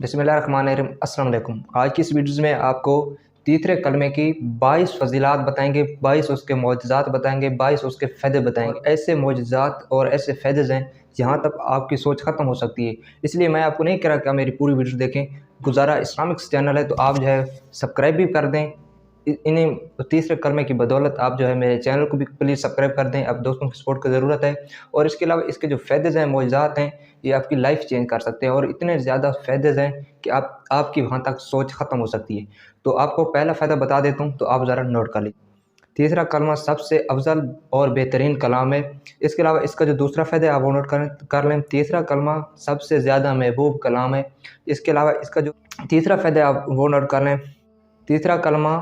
बिस्मिल्लाहिर्रहमानिर्रहीम। अस्सलाम वालेकुम। आज की इस वीडियोज़ में आपको तीसरे कलमे की 22 फजीलात बताएंगे, 22 उसके मोजज़ात बताएंगे, 22 उसके फ़ायदे बताएंगे। ऐसे मोजज़ात और ऐसे फ़ायदे हैं जहाँ तक आपकी सोच ख़त्म हो सकती है। इसलिए मैं आपको नहीं कह रहा कि आप मेरी पूरी वीडियो देखें। गुजारा इस्लामिक्स चैनल है, तो आप जो है सब्सक्राइब भी कर दें। इन्हीं तीसरे कलमे की बदौलत आप जो है मेरे चैनल को भी प्लीज़ सब्सक्राइब कर दें। अब दोस्तों की सपोर्ट की ज़रूरत है। और इसके अलावा इसके जो फ़ायदे हैं, मोजज़ात हैं, ये आपकी लाइफ चेंज कर सकते हैं और इतने ज़्यादा फ़ायदे हैं कि आपकी वहाँ तक सोच ख़त्म हो सकती है। तो आपको पहला फ़ायदा बता देता हूँ, तो आप ज़रा नोट कर लीजिए। तीसरा कलमा सबसे अफजल और बेहतरीन कलाम है। इसके अलावा इसका जो दूसरा फ़ायदा है आप वो नोट कर लें। तीसरा कलमा सबसे ज़्यादा महबूब कलाम है। इसके अलावा इसका जो तीसरा फ़ायदा है आप वो नोट कर लें। तीसरा कलमा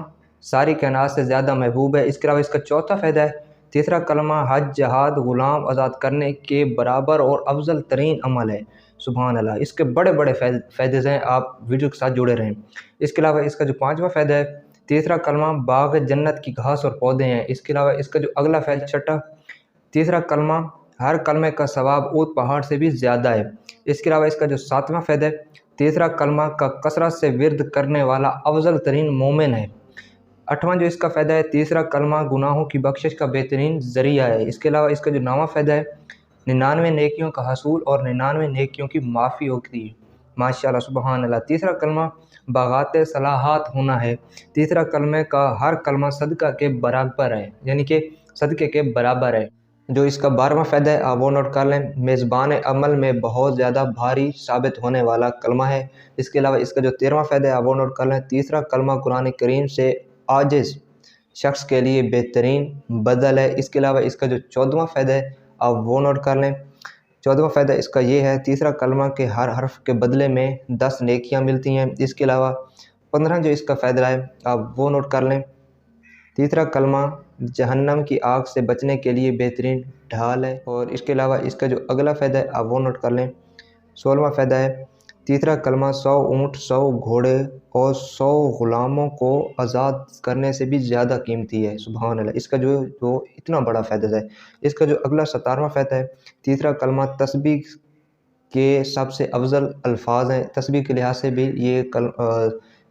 सारी कायनात से ज़्यादा महबूब है। इसके अलावा इसका चौथा फ़ायदा है, तीसरा कलमा हज, जहाद, ग़ुलाम आज़ाद करने के बराबर और अफजल तरीन अमल है। सुभान अल्लाह। इसके बड़े बड़े फ़ायदे हैं, आप वीडियो के साथ जुड़े रहें। इसके अलावा इसका जो पाँचवा फ़ायदा है, तीसरा कलमा बाग़ जन्नत की घास और पौधे हैं। इसके अलावा इसका जो अगला फ़ायदा छठा, तीसरा कलमा हर कलमे का सवाब ऊँट पहाड़ से भी ज़्यादा है। इसके अलावा इसका जो सातवां फ़ायदा है, तीसरा कलमा का कसरत से विर्द करने वाला अफजल तरीन मोमिन है। आठवां जो इसका फ़ायदा है, तीसरा कलमा गुनाहों की बख्शिश का बेहतरीन ज़रिया है। इसके अलावा इसका जो नौवां फ़ायदा है, 99 नेकियों का हसूल और 99 नेकियों की माफ़ी होती है। माशाअल्लाह, सुबहान अल्लाह। तीसरा कलमा बागाते सलाहात होना है। तीसरा कलमे का हर कलमा सदका के बराबर है, यानी कि सदक़े के बराबर है। जो इसका 12वां फ़ायदा है आप वो नोट कर लें, मेज़बान अमल में बहुत ज़्यादा भारी साबित होने वाला कलमा है। इसके अलावा इसका जो 13वां फ़ायदा है आप वो नोट कर लें, तीसरा कलमा कुरान करीम से आजिज़ शख्स के लिए बेहतरीन बदल है। इसके अलावा इसका जो 14वां फ़ायदा है आप वो नोट कर लें। 14वां फ़ायदा इसका ये है, तीसरा कलमा के हर हर्फ के बदले में 10 नेकियां मिलती हैं। इसके अलावा 15 जो इसका फ़ायदा है आप वो नोट कर लें, तीसरा कलमा जहन्नम की आग से बचने के लिए बेहतरीन ढाल है। और इसके अलावा इसका जो अगला फ़ायदा है आप वो नोट कर लें। 16वां फ़ायदा है, तीसरा कलमा 100 ऊँट, 100 घोड़े और 100 ग़ुलामों को आज़ाद करने से भी ज़्यादा कीमती है। सुभान अल्लाह। इसका जो इतना बड़ा फ़ायदा है। इसका जो अगला 17वां फ़ायदा है, तीसरा कलमा तस्बीह के सबसे अफजल अल्फाज हैं। तस्बीह के लिहाज से भी ये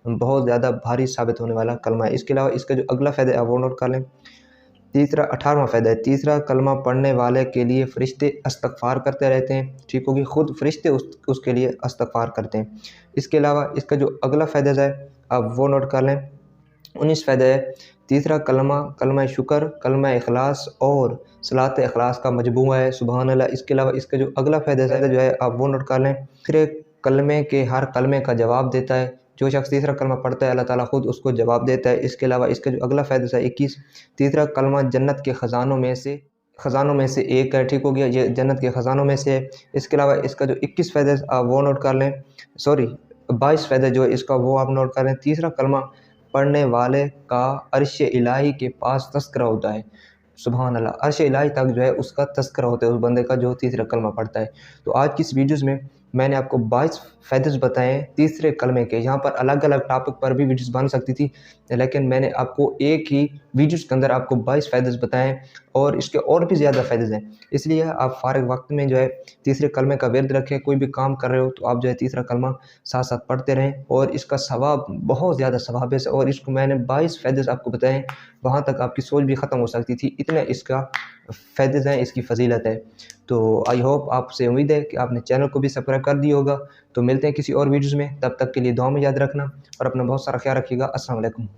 बहुत ज़्यादा भारी साबित होने वाला कलमा है। इसके अलावा इसका जो अगला फ़ायदा है आप वो नोट कर लें। तीसरा 18वां फ़ायदा है, तीसरा कलमा पढ़ने वाले के लिए फ़रिश्ते इस्तग़फ़ार करते रहते हैं। ठीक होगी, ख़ुद फ़रिश्ते उसके लिए इस्तग़फ़ार करते हैं। इसके अलावा इसका जो अगला फ़ायदा है आप वो नोट कर लें। 19 फ़ायदा है, तीसरा कलमा कलमा शुक्र, कलमा इखलास और सलात इखलास का मजमूआ है। सुभान अल्लाह। इसके अलावा इसका जो अगला फ़ायदा जो है आप वो नोट कर लें, तीसरे कलमे के हर कलमे का जवाब देता है। जो शख्स तीसरा कलमा पढ़ता है अल्लाह ताला खुद उसको जवाब देता है। इसके अलावा इसका जो अगला फ़ायदा है 21, तीसरा कलमा जन्नत के ख़जानों में से एक है। ठीक हो गया, ये जन्नत के ख़जानों में से है। इसके अलावा इसका जो 21 फ़ायदा आप वो नोट कर लें, 22 फ़ायदा जो है इसका वो आप नोट कर लें। तीसरा कलमा पढ़ने वाले का अर्श इलाही के पास तज़किरा होता है। सुभान अल्लाह। अर्श इलाही तक जो है उसका तज़किरा होता है उस बंदे का जो तीसरा कलमा पढ़ता है। तो आज की इस वीडियोज़ में मैंने आपको 22 फ़ायदे बताए हैं तीसरे कलमे के। यहाँ पर अलग अलग टॉपिक पर भी वीडियोज़ बन सकती थी, लेकिन मैंने आपको एक ही वीडियोज़ के अंदर आपको 22 फ़ायदे बताए हैं और इसके और भी ज़्यादा फ़ायदे हैं। इसलिए आप फ़ारिग वक्त में जो है तीसरे कलमे का विर्द रखें। कोई भी काम कर रहे हो तो आप जो है तीसरा कलमा साथ साथ पढ़ते रहें और इसका सवाब बहुत ज़्यादा सवाब है। और इसको मैंने 22 फ़ायदे आपको बताए हैं, वहाँ तक आपकी सोच भी ख़त्म हो सकती थी, इतने इसका फ़ायदे हैं, इसकी फ़जीलत है। तो आई होप, आपसे उम्मीद है कि आपने चैनल को भी सब्सक्राइब कर दिया होगा। तो मिलते हैं किसी और वीडियोज़ में, तब तक के लिए दुआ में याद रखना और अपना बहुत सारा ख्याल रखिएगा। अस्सलाम वालेकुम।